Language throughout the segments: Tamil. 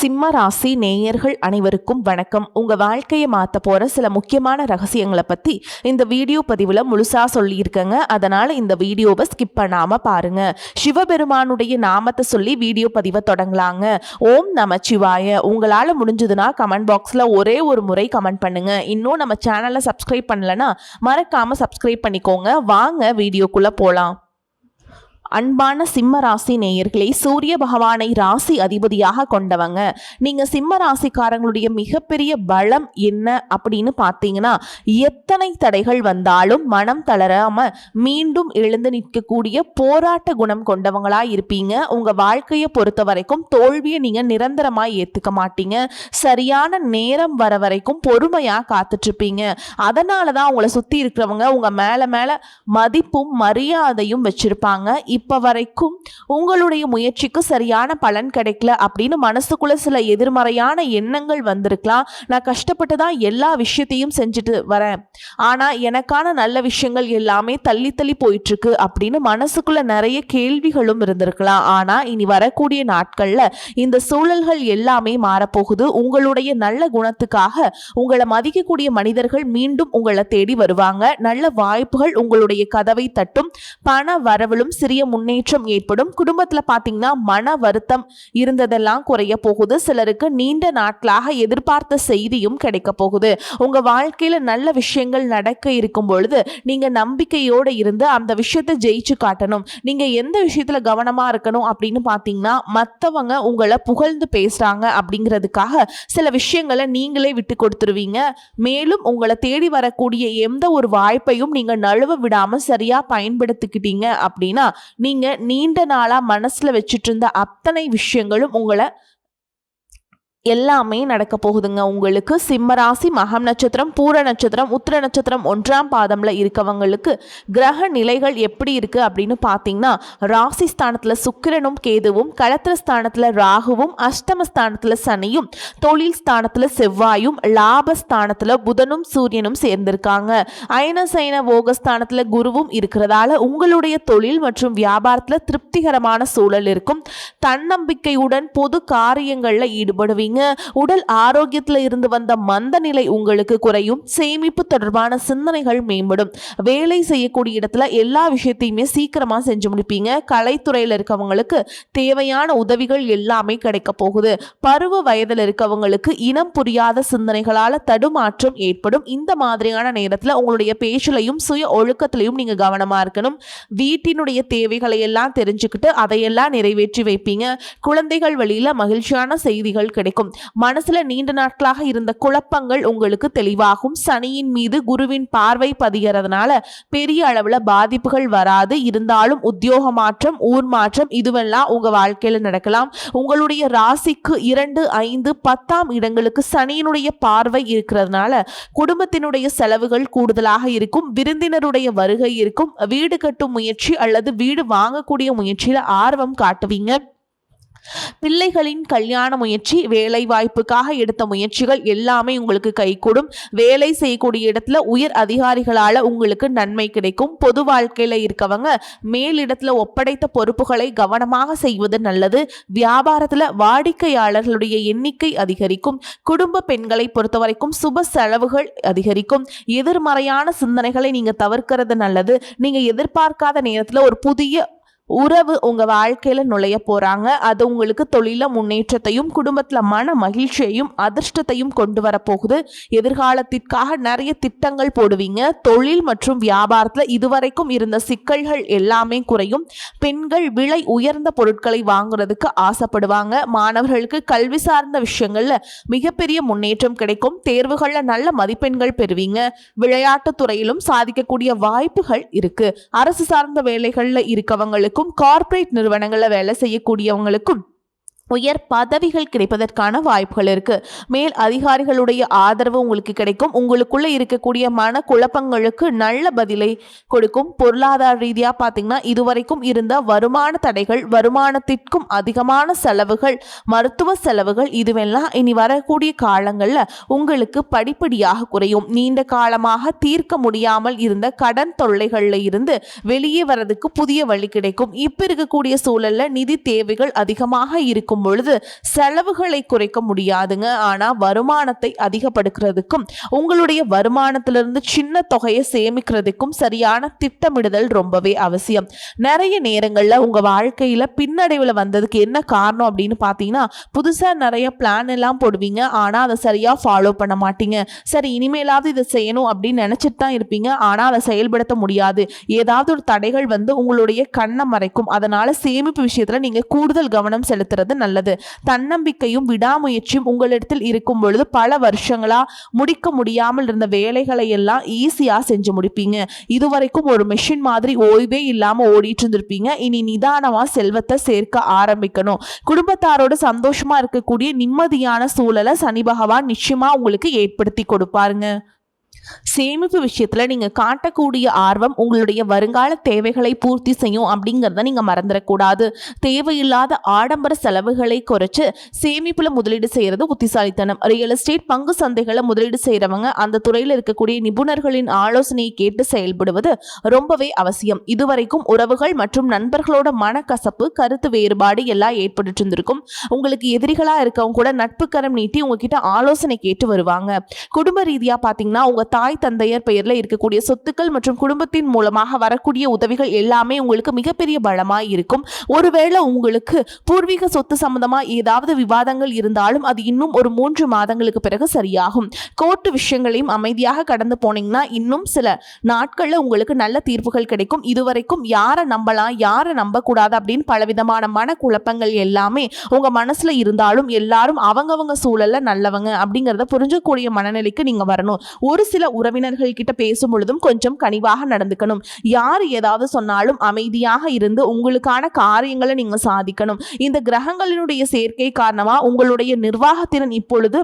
சிம்ம ராசி நேயர்கள் அனைவருக்கும் வணக்கம். உங்க வாழ்க்கையை மாத்த போற சில முக்கியமான ரகசியங்களை பத்தி இந்த வீடியோ பதிவுல முழுசா சொல்லியிருக்கேங்க. அதனால இந்த வீடியோவை ஸ்கிப் பண்ணாம பாருங்க. சிவபெருமானுடைய நாமத்தை சொல்லி வீடியோ பதிவை தொடங்கலாங்க. ஓம் நமச்சிவாய. உங்களால முடிஞ்சதுன்னா கமெண்ட் பாக்ஸ்ல ஒரே ஒரு முறை கமெண்ட் பண்ணுங்க. இன்னும் நம்ம சேனலை சப்ஸ்கிரைப் பண்ணலன்னா மறக்காம சப்ஸ்கிரைப் பண்ணிக்கோங்க. வாங்க வீடியோக்குள்ள போலாம். அன்பான சிம்ம ராசி நேயர்களே, சூரிய பகவானை ராசி அதிபதியாக கொண்டவங்க நீங்க. சிம்ம ராசிக்காரங்களுடைய மிகப்பெரிய பலம் என்ன அப்படின்னு பார்த்தீங்கன்னா, எத்தனை தடைகள் வந்தாலும் மனம் தளராம மீண்டும் எழுந்து நிற்கக்கூடிய போராட்ட குணம் கொண்டவங்களா இருப்பீங்க. உங்க வாழ்க்கையை பொறுத்த வரைக்கும் தோல்வியை நீங்க நிரந்தரமா ஏத்துக்க மாட்டீங்க. சரியான நேரம் வர வரைக்கும் பொறுமையா காத்துட்டு இருப்பீங்க. அதனாலதான் உங்களை சுத்தி இருக்கிறவங்க உங்க மேல மதிப்பும் மரியாதையும் வச்சிருப்பாங்க. இப்ப வரைக்கும் உங்களுடைய முயற்சிக்கு சரியான பலன் கிடைக்கல அப்படின்னு மனசுக்குள்ள சில எதிர்மறையான எண்ணங்கள் வந்திருக்கலாம். நான் கஷ்டப்பட்டு தான் எல்லா விஷயத்தையும் செஞ்சுட்டு வரேன், ஆனா எனக்கான நல்ல விஷயங்கள் எல்லாமே தள்ளி தள்ளி போயிட்டு இருக்கு அப்படின்னு மனசுக்குள்ள நிறைய கேள்விகளும் இருந்திருக்கலாம். ஆனா இனி வரக்கூடிய நாட்கள்ல இந்த சூழல்கள் எல்லாமே மாறப்போகுது. உங்களுடைய நல்ல குணத்துக்காக உங்களை மதிக்கக்கூடிய மனிதர்கள் மீண்டும் உங்களை தேடி வருவாங்க. நல்ல வாய்ப்புகள் உங்களுடைய கதவை தட்டும். பண வரவிலும் சிறிய முன்னேற்றம் ஏற்படும். குடும்பத்துல பாத்தீங்கன்னா மன வருத்தம் இருந்ததெல்லாம் குறைய போகுது. சிலருக்கு நீண்ட நாட்களாக எதிர்பார்த்த செய்தியும் கிடைக்க போகுது. உங்க வாழ்க்கையில நல்ல விஷயங்கள் நடக்க இருக்கும் பொழுது நீங்க நம்பிக்கையோட இருந்து அந்த விஷயத்தை ஜெயிச்சு காட்டணும். நீங்க எந்த விஷயத்துல கவனமா இருக்கணும் அப்படின்னு பாத்தீங்கன்னா, மத்தவங்க உங்களை புகழ்ந்து பேசுறாங்க அப்படிங்கிறதுக்காக சில விஷயங்களை நீங்களே விட்டு கொடுத்துருவீங்க. மேலும் உங்களை தேடி வரக்கூடிய எந்த ஒரு வாய்ப்பையும் நீங்க நழுவ விடாம சரியா பயன்படுத்திக்கிட்டீங்க அப்படின்னா நீங்க நீண்ட நாளா மனசுல வச்சுட்டு இருந்த அத்தனை விஷயங்களும் உங்களை எல்லாமே நடக்க போகுதுங்க. உங்களுக்கு சிம்மராசி மகம் நட்சத்திரம், பூர நட்சத்திரம், உத்திர நட்சத்திரம் 1ஆம் பாதம்ல இருக்கவங்களுக்கு கிரக நிலைகள் எப்படி இருக்கு அப்படின்னு பார்த்தீங்கன்னா, ராசி ஸ்தானத்துல சுக்கிரனும் கேதுவும், களத்திர ஸ்தானத்துல ராகுவும், அஷ்டமஸ்தானத்துல சனியும், தொழில் ஸ்தானத்துல செவ்வாயும், லாபஸ்தானத்துல புதனும் சூரியனும் சேர்ந்திருக்காங்க. அயன சயன போகஸ்தானத்துல குருவும் இருக்கிறதால உங்களுடைய தொழில் மற்றும் வியாபாரத்துல திருப்திகரமான சூழல் இருக்கும். தன்னம்பிக்கையுடன் பொது காரியங்கள்ல ஈடுபடுவீங்க. உடல் ஆரோக்கியத்துல இருந்து வந்த மந்த நிலை உங்களுக்கு குறையும். சேமிப்பு தொடர்பான சிந்தனைகள் மேம்படும். வேலை செய்யக்கூடிய இடத்துல எல்லா விஷயத்தையுமே சீக்கிரமா செஞ்சு முடிப்பீங்க. கலைத்துறையில இருக்கவங்களுக்கு தேவையான உதவிகள் எல்லாமே கிடைக்க போகுது. பருவ வயதில் இருக்கவங்களுக்கு இனம் புரியாத சிந்தனைகளால தடுமாற்றம் ஏற்படும். இந்த மாதிரியான நேரத்துல உங்களுடைய பேச்சுலையும் சுய ஒழுக்கத்திலையும் நீங்க கவனமா இருக்கணும். வீட்டினுடைய தேவைகளை எல்லாம் தெரிஞ்சுக்கிட்டு அதையெல்லாம் நிறைவேற்றி வைப்பீங்க. குழந்தைகள் வழியில மகிழ்ச்சியான செய்திகள் கிடைக்கும். மனசுல நீண்ட நாட்களாக இருந்த குழப்பங்கள் உங்களுக்கு தெளிவாகும். சனியின் மீது குருவின் பார்வை பதிகிறதுனால பெரிய அளவுல பாதிப்புகள் வராது. இருந்தாலும் உத்தியோக மாற்றம், ஊர் மாற்றம் இதுவெல்லாம் உங்க வாழ்க்கையில நடக்கலாம். உங்களுடைய ராசிக்கு 2, 5, 10ஆம் இடங்களுக்கு சனியினுடைய பார்வை இருக்கிறதுனால குடும்பத்தினுடைய செலவுகள் கூடுதலாக இருக்கும். விருந்தினருடைய வருகை இருக்கும். வீடு கட்டும் முயற்சி அல்லது வீடு வாங்கக்கூடிய முயற்சியில ஆர்வம் காட்டுவீங்க. பிள்ளைகளின் கல்யாண முயற்சி, வேலை வாய்ப்புக்காக எடுத்த முயற்சிகள் எல்லாமே உங்களுக்கு கைகூடும். வேலை செய்யக்கூடிய இடத்துல உயர் அதிகாரிகளால உங்களுக்கு நன்மை கிடைக்கும். பொது வாழ்க்கையில இருக்கவங்க மேலிடத்துல ஒப்படைத்த பொறுப்புகளை கவனமாக செய்வது நல்லது. வியாபாரத்துல வாடிக்கையாளர்களுடைய எண்ணிக்கை அதிகரிக்கும். குடும்ப பெண்களை பொறுத்தவரைக்கும் சுப செலவுகள் அதிகரிக்கும். எதிர்மறையான சிந்தனைகளை நீங்க தவிர்க்கிறது நல்லது. நீங்க எதிர்பார்க்காத நேரத்துல ஒரு புதிய உறவு உங்க வாழ்க்கையில நுழைய போறாங்க. அது உங்களுக்கு தொழில முன்னேற்றத்தையும் குடும்பத்துல மன மகிழ்ச்சியையும் அதிர்ஷ்டத்தையும் கொண்டு வரப்போகுது. எதிர்காலத்திற்காக நிறைய திட்டங்கள் போடுவீங்க. தொழில் மற்றும் வியாபாரத்துல இதுவரைக்கும் இருந்த சிக்கல்கள் எல்லாமே குறையும். பெண்கள் விலை உயர்ந்த பொருட்களை வாங்குறதுக்கு ஆசைப்படுவாங்க. மாணவர்களுக்கு கல்வி சார்ந்த விஷயங்கள்ல மிகப்பெரிய முன்னேற்றம் கிடைக்கும். தேர்வுகள்ல நல்ல மதிப்பெண்கள் பெறுவீங்க. விளையாட்டு துறையிலும் சாதிக்கக்கூடிய வாய்ப்புகள் இருக்கு. அரசு சார்ந்த வேலைகள்ல இருக்கவங்களுக்கு, கார்ப்பரேட் நிறுவனங்கள்ல வேலை செய்யக்கூடியவங்களுக்கும் உயர் பதவிகள் கிடைப்பதற்கான வாய்ப்புகள் இருக்கு. மேல் அதிகாரிகளுடைய ஆதரவு உங்களுக்கு கிடைக்கும். உங்களுக்குள்ள இருக்கக்கூடிய மன குழப்பங்களுக்கு நல்ல பதிலை கொடுக்கும். பொருளாதார ரீதியா பாத்தீங்கன்னா இதுவரைக்கும் இருந்த வருமான தடைகள், வருமானத்திற்கும் அதிகமான செலவுகள், மருத்துவ செலவுகள் இதுவெல்லாம் இனி வரக்கூடிய காலங்கள்ல உங்களுக்கு படிப்படியாக குறையும். நீண்ட காலமாக தீர்க்க முடியாமல் இருந்த கடன் தொல்லைகள்ல இருந்து வெளியே வரதுக்கு புதிய வழி கிடைக்கும். இப்ப இருக்கக்கூடிய சூழல்ல நிதி தேவைகள் அதிகமாக இருக்கும் இருக்கும் பொழுது செலவுகளை குறைக்க முடியாதுங்க. ஆனா வருமானத்தை அதிகப்படுத்துறதுக்கும் உங்களுடைய வருமானத்திலிருந்து சின்ன தொகையை சேமிக்கிறதுக்கும் சரியான திட்டமிடுதல் ரொம்பவே அவசியம். நிறைய நேரங்கள்ல உங்க வாழ்க்கையில பின்னடைவுல வந்ததுக்கு என்ன காரணம் அப்படின்னு பாத்தீங்கன்னா, புதுசா நிறைய பிளான் எல்லாம் போடுவீங்க, ஆனா அதை சரியா ஃபாலோ பண்ண மாட்டீங்க. சரி இனிமேலாவது இதை செய்யணும் அப்படின்னு நினைச்சிட்டு தான் இருப்பீங்க, ஆனா அதை செயல்படுத்த முடியாது. ஏதாவது ஒரு தடைகள் வந்து உங்களுடைய கண்ணை மறைக்கும். அதனால சேமிப்பு விஷயத்துல நீங்க கூடுதல் கவனம் செலுத்துறது நல்லது. தன்னம்பிக்கையும் விடாமுயற்சியும் உங்களிடத்தில் இருக்கும் பொழுது பல வருஷங்களா முடிக்க முடியாமல் இருந்த வேலைகளை எல்லாம் ஈஸியா செஞ்சு முடிப்பீங்க. இதுவரைக்கும் ஒரு மெஷின் மாதிரி ஓய்வே இல்லாம ஓடிட்டு இருந்திருப்பீங்க. இனி நிதானமா செல்வத்தை சேர்க்க ஆரம்பிக்கணும். குடும்பத்தாரோட சந்தோஷமா இருக்கக்கூடிய நிம்மதியான சூழலை சனி பகவான் நிச்சயமா உங்களுக்கு ஏற்படுத்தி கொடுப்பாருங்க. சேமிப்பு விஷயத்துல நீங்க காட்டக்கூடிய ஆர்வம் உங்களுடைய வருங்கால தேவைகளை பூர்த்தி செய்யும் அப்படிங்கிறத நீங்க மறந்துடக்கூடாது. தேவையில்லாத ஆடம்பர செலவுகளை குறைச்சு சேமிப்புல முதலீடு செய்யறது புத்திசாலித்தனம். ரியல் எஸ்டேட் பங்கு சந்தைகளை முதலீடு செய்யறவங்க அந்த துறையில் இருக்கக்கூடிய நிபுணர்களின் ஆலோசனையை கேட்டு செயல்படுவது ரொம்பவே அவசியம். இதுவரைக்கும் உறவுகள் மற்றும் நண்பர்களோட மனக்கசப்பு, கருத்து வேறுபாடு எல்லாம் ஏற்பட்டு இருந்திருக்கும். உங்களுக்கு எதிரிகளா இருக்கவங்க கூட நட்பு கரம் நீட்டி உங்ககிட்ட ஆலோசனை கேட்டு வருவாங்க. குடும்ப ரீதியா பாத்தீங்கன்னா உங்க தாய் தந்தையர் பெயர்ல இருக்கக்கூடிய சொத்துக்கள் மற்றும் குடும்பத்தின் மூலமாக வரக்கூடிய உதவிகள் எல்லாமே உங்களுக்கு மிகப்பெரிய பலமாய் இருக்கும். ஒருவேளை உங்களுக்கு பூர்வீக சொத்து சம்பந்தமா ஏதாவது விவாதங்கள் இருந்தாலும் அது இன்னும் ஒரு 3 மாதங்களுக்கு பிறகு சரியாகும். கோர்ட்டு விஷயங்களையும் அமைதியாக கடந்து போனீங்கன்னா இன்னும் சில நாட்கள்ல உங்களுக்கு நல்ல தீர்ப்புகள் கிடைக்கும். இதுவரைக்கும் யாரை நம்பலாம் யாரை நம்ப கூடாது அப்படின்னு பலவிதமான மனக்குழப்பங்கள் எல்லாமே உங்க மனசுல இருந்தாலும் எல்லாரும் அவங்கவங்க சூழல்ல நல்லவங்க அப்படிங்கறத புரிஞ்சக்கூடிய மனநிலைக்கு நீங்க வரணும். ஒரு சில உறவினர்கள் கிட்ட பேசும் பொழுதும் கொஞ்சம் கனிவாக நடந்துக்கணும். யார் ஏதாவது சொன்னாலும் அமைதியாக இருந்து உங்களுக்கான காரியங்களை நீங்க சாதிக்கணும். இந்த கிரகங்களினுடைய சேர்க்கை காரணமா உங்களுடைய நிர்வாகத்திறன் இப்பொழுது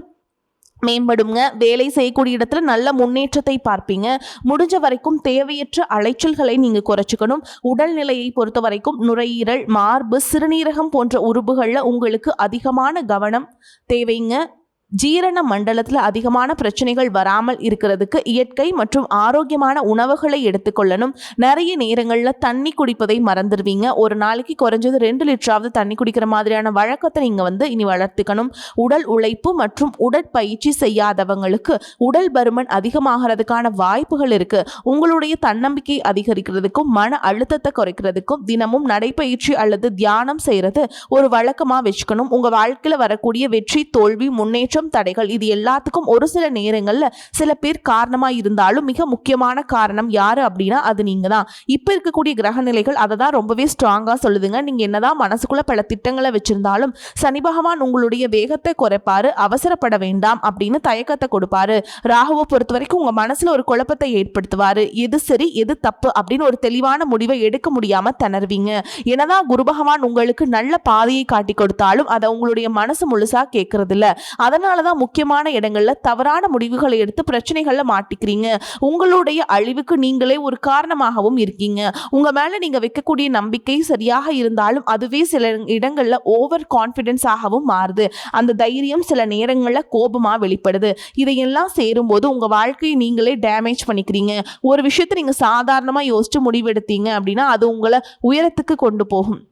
மேம்படுங்க. வேலை செய்யக்கூடிய இடத்துல நல்ல முன்னேற்றத்தை பார்ப்பீங்க. முடிஞ்ச வரைக்கும் தேவையற்ற அலைச்சல்களை நீங்க குறைச்சிக்கணும். உடல்நிலையை பொறுத்த வரைக்கும் நுரையீரல், மார்பு, சிறுநீரகம் போன்ற உறுப்புகள்ல உங்களுக்கு அதிகமான கவனம் தேவைங்க. ஜீரண மண்டலத்தில் அதிகமான பிரச்சனைகள் வராமல் இருக்கிறதுக்கு இயற்கை மற்றும் ஆரோக்கியமான உணவுகளை எடுத்துக்கொள்ளணும். நிறைய நேரங்களில் தண்ணி குடிப்பதை மறந்துடுவீங்க. ஒரு நாளைக்கு குறைஞ்சது 2 லிட்டராவது தண்ணி குடிக்கிற மாதிரியான வழக்கத்தை நீங்கள் இனி வளர்த்துக்கணும். உடல் உழைப்பு மற்றும் உடற்பயிற்சி செய்யாதவங்களுக்கு உடல் பருமன் அதிகமாகிறதுக்கான வாய்ப்புகள் இருக்கு. உங்களுடைய தன்னம்பிக்கை அதிகரிக்கிறதுக்கும் மன அழுத்தத்தை குறைக்கிறதுக்கும் தினமும் நடைப்பயிற்சி அல்லது தியானம் செய்யறது ஒரு வழக்கமாக வச்சுக்கணும். உங்க வாழ்க்கையில் வரக்கூடிய வெற்றி, தோல்வி, முன்னேற்றம், தடைகள் இது எல்லாத்துக்கும் ஒரு சில நேரங்கள்ல சில பேர் காரணமா இருந்தாலும் மிக முக்கியமான காரணம் யாரு அப்படின்னா அது நீங்க தான். இப்ப இருக்கக்கூடிய கிரக நிலைகள் அதை தான் ரொம்பவே ஸ்ட்ராங்கா சொல்லுதுங்க. நீங்க என்னதான் மனசுக்குள்ள பல திட்டங்களை வச்சிருந்தாலும் சனி பகவான் உங்களுடைய வேகத்தை குறைப்பாரு. அவசரப்பட வேண்டாம் அப்படின்னு தயக்கத்தை கொடுப்பாரு. ராகுவை பொறுத்த வரைக்கும் உங்க மனசுல ஒரு குழப்பத்தை ஏற்படுத்துவாரு. எது சரி எது தப்பு அப்படின்னு ஒரு தெளிவான முடிவை எடுக்க முடியாம திணறுவீங்க. என்னதான் குரு பகவான் உங்களுக்கு நல்ல பாதையை காட்டி கொடுத்தாலும் அதை உங்களுடைய மனசு முழுசா கேட்கறது இல்ல. அதனாலதான் முக்கியமான இடங்கள்ல தவறான முடிவுகளை எடுத்து பிரச்சனைகள்ல மாட்டிக்கிறீங்க. உங்களுடைய அழிவுக்கு நீங்களே ஒரு காரணமாகவும் இருக்கீங்க. உங்க மேல நீங்க வைக்கக்கூடிய நம்பிக்கை சரியாக இருந்தாலும் அதுவே சில இடங்கள்ல ஓவர் கான்பிடன்ஸ் ஆகவும் மாறுது. அந்த தைரியம் சில நேரங்கள்ல கோபமா வெளிப்படுது. இதையெல்லாம் சேரும்போது உங்க வாழ்க்கையை நீங்களே டேமேஜ் பண்ணிக்கிறீங்க. ஒரு விஷயத்தை நீங்க சாதாரணமா யோசிச்சு முடிவெடுத்தீங்க அப்படின்னா அது உங்களை உயரத்துக்கு கொண்டு போகும்.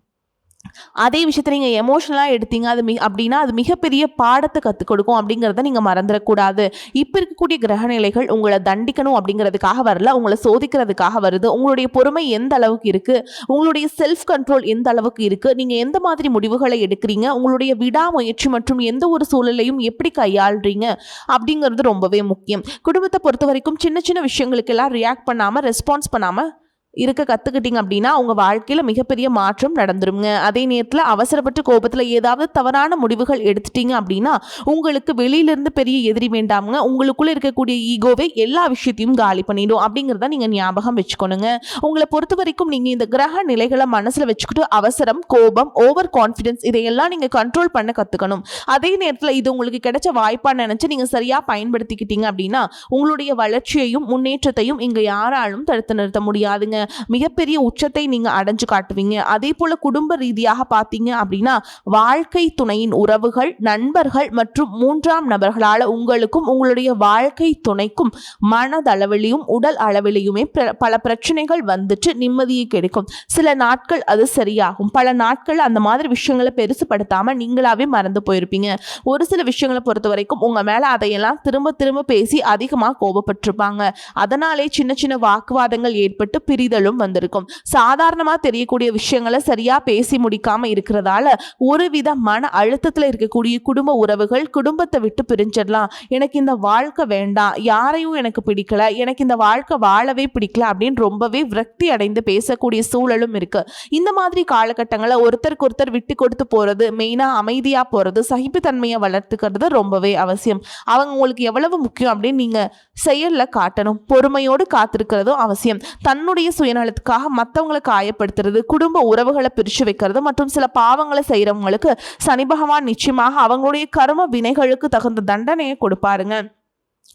அதே விஷயத்தை நீங்கள் எமோஷனலாக எடுத்தீங்க அப்படின்னா அது மிகப்பெரிய பாடத்தை கற்றுக் கொடுக்கும் அப்படிங்கிறத நீங்கள் மறந்துடக்கூடாது. இப்போ இருக்கக்கூடிய கிரகநிலைகள் உங்களை தண்டிக்கணும் அப்படிங்கிறதுக்காக வரல, உங்களை சோதிக்கிறதுக்காக வருது. உங்களுடைய பொறுமை எந்த அளவுக்கு இருக்குது, உங்களுடைய செல்ஃப் கண்ட்ரோல் எந்த அளவுக்கு இருக்குது, நீங்கள் எந்த மாதிரி முடிவுகளை எடுக்கிறீங்க, உங்களுடைய விடாமுயற்சி மற்றும் எந்த ஒரு சூழலையும் எப்படி கையாளுறீங்க அப்படிங்கிறது ரொம்பவே முக்கியம். குடும்பத்தை பொறுத்த வரைக்கும் சின்ன சின்ன விஷயங்களுக்கெல்லாம் ரியாக்ட் பண்ணாமல் ரெஸ்பான்ஸ் பண்ணாமல் இருக்க கற்றுக்கிட்டீங்க அப்படின்னா உங்கள் வாழ்க்கையில் மிகப்பெரிய மாற்றம் நடந்துருங்க. அதே நேரத்தில் அவசரப்பட்டு கோபத்தில் ஏதாவது தவறான முடிவுகள் எடுத்துட்டீங்க அப்படின்னா உங்களுக்கு வெளியிலேருந்து பெரிய எதிரி வேண்டாமுங்க. உங்களுக்குள்ளே இருக்கக்கூடிய ஈகோவை எல்லா விஷயத்தையும் காலி பண்ணிடும் அப்படிங்கிறத நீங்கள் ஞாபகம் வச்சுக்கணுங்க. உங்களை பொறுத்த வரைக்கும் நீங்கள் இந்த கிரக நிலைகளை மனசில் வச்சுக்கிட்டு அவசரம், கோபம், ஓவர் கான்ஃபிடென்ஸ் இதையெல்லாம் நீங்கள் கண்ட்ரோல் பண்ண கற்றுக்கணும். அதே நேரத்தில் இது உங்களுக்கு கிடைச்ச வாய்ப்பாக நினச்சி நீங்கள் சரியாக பயன்படுத்திக்கிட்டீங்க அப்படின்னா உங்களுடைய வளர்ச்சியையும் முன்னேற்றத்தையும் இங்கே யாராலும் தடுத்து நிறுத்த முடியாதுங்க. மிகப்பெரிய உச்சத்தை நீங்க அடைஞ்சு காட்டுவீங்க. அதே போல குடும்ப ரீதியாக பார்த்தீங்க அப்படின்னா வாழ்க்கை துணையின் உறவுகள், நண்பர்கள் மற்றும் 3ஆம் நபர்களால உங்களுக்கும் உங்களுடைய வாழ்க்கை துணைக்கும் மனதளவிலையும் உடல் அளவிலையுமே பல பிரச்சனைகள் வந்துட்டு நிம்மதியை கிடைக்கும். சில நாட்கள் அது சரியாகும், பல நாட்கள் அந்த மாதிரி விஷயங்களை பெருசுப்படுத்தாம நீங்களாவே மறந்து போயிருப்பீங்க. ஒரு சில விஷயங்களை பொறுத்த வரைக்கும் உங்க மேல அதையெல்லாம் திரும்ப திரும்ப பேசி அதிகமா கோபப்பட்டிருப்பாங்க. அதனாலே சின்ன சின்ன வாக்குவாதங்கள் ஏற்பட்டு பிரிதலும் வந்திருக்கும். சாதாரணமா தெரியக்கூடிய விஷயங்களை சரியா பேசி முடிக்காம இருக்கிறதால ஒருவித மன அழுத்தத்துல இருக்கக்கூடிய குடும்ப உறவுகள் குடும்பத்தை விட்டு பிரிஞ்சிடலாம். எனக்கு இந்த வாழ்க்கை வேண்டாம், யாரையும் எனக்கு பிடிக்கல, எனக்கு இந்த வாழ்க்கை வாழவே பிடிக்கல அப்படின்னு ரொம்பவே விரக்தி அடைந்து பேசக்கூடிய சூழலும் இருக்கு. இந்த மாதிரி காலகட்டங்களில் ஒருத்தருக்கு ஒருத்தர் விட்டு கொடுத்து போறது, மெயினா அமைதியா போறது, சகிப்புத்தன்மையை வளர்த்துக்கிறது ரொம்பவே அவசியம். அவங்க உங்களுக்கு எவ்வளவு முக்கியம் அப்படின்னு நீங்க செயல்ல காட்டணும். பொறுமையோடு காத்திருக்கிறதும் அவசியம். தன்னுடைய சுயநலத்துக்காக மற்றவங்களை காயப்படுத்துறது, குடும்ப உறவுகளை பிரிச்சு வைக்கிறது மற்றும் சில பாவங்களை செய்யறவங்களுக்கு சனி பகவான் நிச்சயமாக அவங்களுடைய கர்ம வினைகளுக்கு தகுந்த தண்டனையை கொடுப்பாருங்க.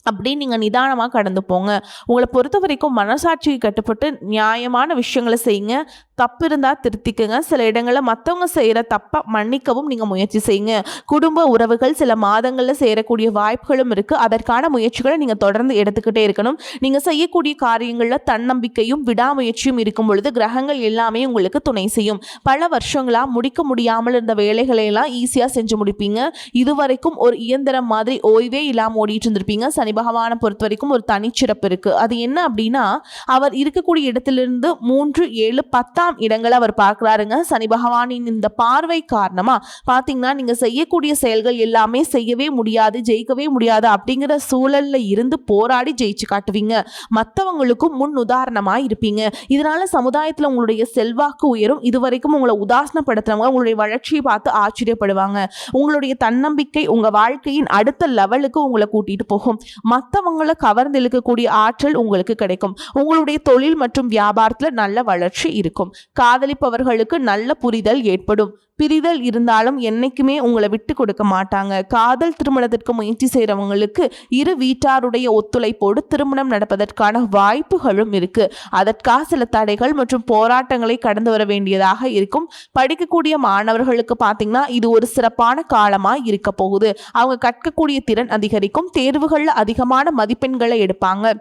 அப்படி நீங்கள் நிதானமாக கடந்து போங்க. உங்களை பொறுத்த வரைக்கும் மனசாட்சிக்கு கட்டுப்பட்டு நியாயமான விஷயங்களை செய்யுங்க. தப்பு இருந்தால் திருத்திக்குங்க. சில இடங்களில் மற்றவங்க செய்கிற தப்பை மன்னிக்கவும் நீங்கள் முயற்சி செய்யுங்க. குடும்ப உறவுகள் சில மாதங்களில் சேரக்கூடிய வாய்ப்புகளும் இருக்குது. அதற்கான முயற்சிகளை நீங்கள் தொடர்ந்து எடுத்துக்கிட்டே இருக்கணும். நீங்கள் செய்யக்கூடிய காரியங்களில் தன்னம்பிக்கையும் விடாமுயற்சியும் இருக்கும் பொழுது கிரகங்கள் எல்லாமே உங்களுக்கு துணை செய்யும். பல வருஷங்களாக முடிக்க முடியாமல் இருந்த வேலைகளையெல்லாம் ஈஸியாக செஞ்சு முடிப்பீங்க. இதுவரைக்கும் ஒரு இயந்திரம் மாதிரி ஓய்வே இல்லாமல் ஓடிட்டு இருந்திருப்பீங்க. சனி பகவானை பொறுத்த வரைக்கும் ஒரு தனிச்சிறப்பு இருக்கு. அது என்ன அப்படின்னா, அவர் இருக்கக்கூடிய இடத்திலிருந்து 3, 7, 10ஆம் இடங்களை அவர் பார்க்கிறாருங்க. சனி பகவானின் இந்த பார்வை காரணமா பாத்தீங்கன்னா நீங்க செய்யக்கூடிய செயல்கள் எல்லாமே செய்யவே முடியாது, ஜெயிக்கவே முடியாது அப்படிங்கிற சூழல்ல இருந்து போராடி ஜெயிச்சு காட்டுவீங்க. மற்றவங்களுக்கும் முன் உதாரணமா இருப்பீங்க. இதனால சமுதாயத்துல உங்களுடைய செல்வாக்கு உயரும். இதுவரைக்கும் உங்களை உதாசனப்படுத்துறவங்க உங்களுடைய வளர்ச்சியை பார்த்து ஆச்சரியப்படுவாங்க. உங்களுடைய தன்னம்பிக்கை உங்க வாழ்க்கையின் அடுத்த லெவலுக்கு உங்களை கூட்டிட்டு போகும். மற்றவங்களை கவர்ந்து இழுக்கக்கூடிய ஆற்றல் உங்களுக்கு கிடைக்கும். உங்களுடைய தொழில் மற்றும் வியாபாரத்தில் நல்ல வளர்ச்சி இருக்கும். காதலிப்பவர்களுக்கு நல்ல புரிதல் ஏற்படும். பிரிதல் இருந்தாலும் என்னைக்குமே உங்களை விட்டு கொடுக்க மாட்டாங்க. காதல் திருமணத்திற்கு முயற்சி செய்கிறவங்களுக்கு இரு வீட்டாருடைய ஒத்துழைப்போடு திருமணம் நடப்பதற்கான வாய்ப்புகளும் இருக்கு. அதற்காக சில தடைகள் மற்றும் போராட்டங்களை கடந்து வர வேண்டியதாக இருக்கும். படிக்கக்கூடிய மாணவர்களுக்கு பார்த்தீங்கன்னா இது ஒரு சிறப்பான காலமாக இருக்க போகுது. அவங்க கற்கக்கூடிய திறன் அதிகரிக்கும். தேர்வுகளில் அதிகமான மதிப்பெண்களை எடுப்பாங்க.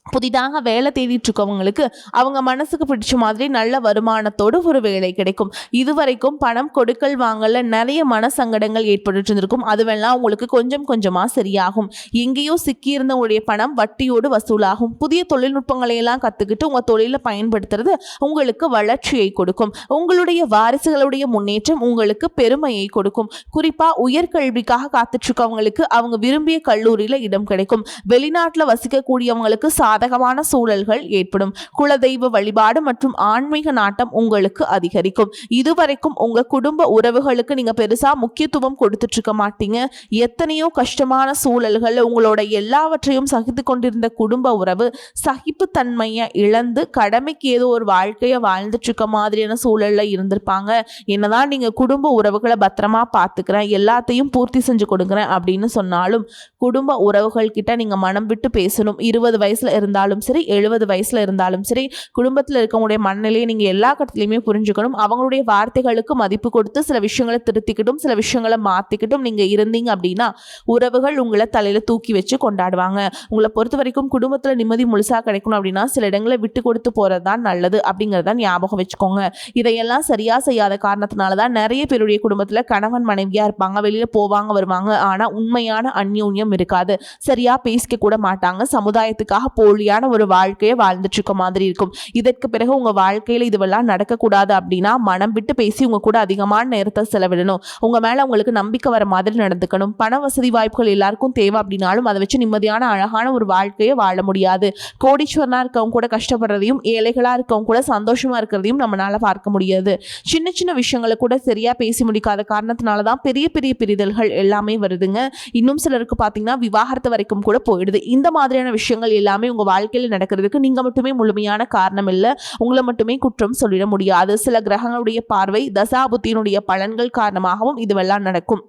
புதிதாக வேலை தேடிட்டு இருக்கவங்களுக்கு அவங்க மனசுக்கு பிடிச்ச மாதிரி நல்ல வருமானத்தோடு ஒரு வேலை கிடைக்கும். இதுவரைக்கும் பணம் கொடுக்கல் வாங்கல நிறைய மனசங்கடங்கள் ஏற்பட்டு இருந்திருக்கும். அதுவெல்லாம் உங்களுக்கு கொஞ்சம் கொஞ்சமாக சரியாகும். எங்கேயோ சிக்கியிருந்த உங்களுடைய பணம் வட்டியோடு வசூலாகும். புதிய தொழில்நுட்பங்களை எல்லாம் கற்றுக்கிட்டு உங்கள் தொழிலை பயன்படுத்துறது உங்களுக்கு வளர்ச்சியை கொடுக்கும். உங்களுடைய வாரிசுகளுடைய முன்னேற்றம் உங்களுக்கு பெருமையை கொடுக்கும். குறிப்பாக உயர்கல்விக்காக காத்துட்டு இருக்கவங்களுக்கு அவங்க விரும்பிய கல்லூரியில் இடம் கிடைக்கும். வெளிநாட்டில் வசிக்கக்கூடியவங்களுக்கு சாதகமான சூழல்கள் ஏற்படும். குலதெய்வ வழிபாடு மற்றும் ஆன்மீக நாட்டம் உங்களுக்கு அதிகரிக்கும். இதுவரைக்கும் உங்க குடும்ப உறவுகளுக்கு நீங்க பெருசா முக்கியத்துவம் கொடுத்துட்டு இருக்க மாட்டீங்க. எத்தனையோ கஷ்டமான சூழல்கள் உங்களோட எல்லாவற்றையும் சகித்து கொண்டிருந்த குடும்ப உறவு சகிப்புத்தன்மையை இழந்து கடமைக்கு ஏதோ ஒரு வாழ்க்கையை வாழ்ந்துட்டு இருக்க மாதிரியான சூழல்ல இருந்திருப்பாங்க. என்னதான் நீங்க குடும்ப உறவுகளை பத்திரமா பார்த்துக்கிறேன், எல்லாத்தையும் பூர்த்தி செஞ்சு கொடுக்குறேன் அப்படின்னு சொன்னாலும் குடும்ப உறவுகள் கிட்ட நீங்க மனம் விட்டு பேசணும். 20 வயசுல இருந்தாலும் சரி, 70 வயசுல இருந்தாலும் சரி, குடும்பத்தில் இருக்கவங்களுடைய மனநிலையை நீங்க எல்லா கட்டத்திலையுமே புரிஞ்சுக்கணும். அவங்களுடைய வார்த்தைகளுக்கு மதிப்பு கொடுத்து சில விஷயங்களை திருத்திக்கிட்டும் சில விஷயங்களை மாத்திக்கிட்டும் நீங்க இருந்தீங்க அப்படின்னா உறவுகள் உங்களை தலையில தூக்கி வச்சு கொண்டாடுவாங்க. உங்களை பொறுத்த வரைக்கும் குடும்பத்துல நிம்மதி முழுசா கிடைக்கணும் அப்படின்னா சில இடங்களை விட்டு கொடுத்து போறதுதான் நல்லது அப்படிங்கறத ஞாபகம் வச்சுக்கோங்க. இதையெல்லாம் சரியா செய்யாத காரணத்தினாலதான் நிறைய பேருடைய குடும்பத்துல கணவன் மனைவியா இருப்பாங்க, வெளியில போவாங்க வருவாங்க, ஆனா உண்மையான அந்யோன்யம் இருக்காது. சரியா பேசிக்க கூட மாட்டாங்க. சமுதாயத்துக்காக போலியான ஒரு வாழ்க்கையை வாழ்ந்துட்டு இருக்க மாதிரி இருக்கும். இதற்கு பிறகு உங்க வாழ்க்கையில இதுவெல்லாம் நடக்கக்கூடாது அப்படின்னா மனம் விட்டு பேசி உங்க கூட அதிகமான நேரத்தை செலவிடணும். உங்க மேல உங்களுக்கு நம்பிக்கை வர மாதிரி நடந்துக்கணும். பண வசதி வாய்ப்புகள் எல்லாருக்கும் தேவை அப்படின்னாலும் அதை வச்சு நிம்மதியான அழகான ஒரு வாழ்க்கையை வாழ முடியாது. கோடீஸ்வரனா இருக்கவங்க கூட கஷ்டப்படுறதையும் ஏழைகளா இருக்கவங்க கூட சந்தோஷமா இருக்கிறதையும் நம்மளால பார்க்க முடியாது. சின்ன சின்ன விஷயங்களை கூட சரியா பேசி முடிக்காத காரணத்தினாலதான் பெரிய பெரிய பிரிதல்கள் எல்லாமே வருதுங்க. இன்னும் சிலருக்கு பாத்தீங்கன்னா விவாகரத்து வரைக்கும் கூட போயிடுது. இந்த மாதிரியான விஷயங்கள் எல்லாமே உங்க வாழ்க்கையில் நடக்கிறதுக்கு நீங்க மட்டுமே முழுமையான காரணம் இல்லை. உங்களை மட்டுமே குற்றம் சொல்லிட முடியாது. சில கிரகங்களுடைய பார்வை தசாபுத்தியினுடைய பலன்கள் காரணமாகவும் இதுவெல்லாம் நடக்கும்.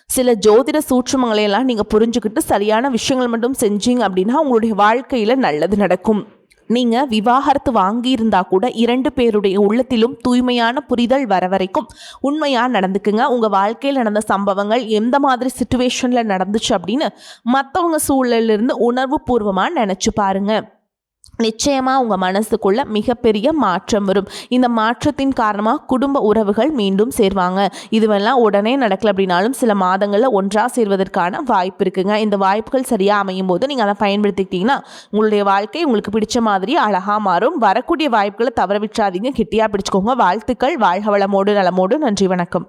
சில ஜோதிட சூட்சுமங்களை எல்லாம் நீங்க புரிஞ்சுக்கிட்டு சரியான விஷயங்கள் மட்டும் செஞ்சீங்க அப்படின்னா உங்களுடைய வாழ்க்கையில நல்லது நடக்கும். நீங்கள் விவாகரத்து வாங்கியிருந்தா கூட 2 பேருடைய உள்ளத்திலும் தூய்மையான புரிதல் வர வரைக்கும் உண்மையாக நடந்துக்குங்க. உங்கள் வாழ்க்கையில் நடந்த சம்பவங்கள் எந்த மாதிரி சுச்சுவேஷனில் நடந்துச்சு அப்படின்னு மற்றவங்க சூழலிருந்து உணர்வு பூர்வமாக நினச்சி பாருங்க. நிச்சயமாக உங்கள் மனசுக்குள்ள மிகப்பெரிய மாற்றம் வரும். இந்த மாற்றத்தின் காரணமாக குடும்ப உறவுகள் மீண்டும் சேர்வாங்க. இதுவெல்லாம் உடனே நடக்கல அப்படின்னாலும் சில மாதங்களில் ஒன்றாக சேர்வதற்கான வாய்ப்பு இருக்குங்க. இந்த வாய்ப்புகள் சரியாக அமையும் போது நீங்கள் அதை பயன்படுத்திக்கிட்டிங்கன்னா உங்களுடைய வாழ்க்கை உங்களுக்கு பிடிச்ச மாதிரி அழகாக மாறும். வரக்கூடிய வாய்ப்புகளை தவற விட்டுறாதீங்க, கெட்டியாக பிடிச்சிக்கோங்க. வாழ்த்துக்கள். வாழ்க வளமோடு நலமோடு. நன்றி, வணக்கம்.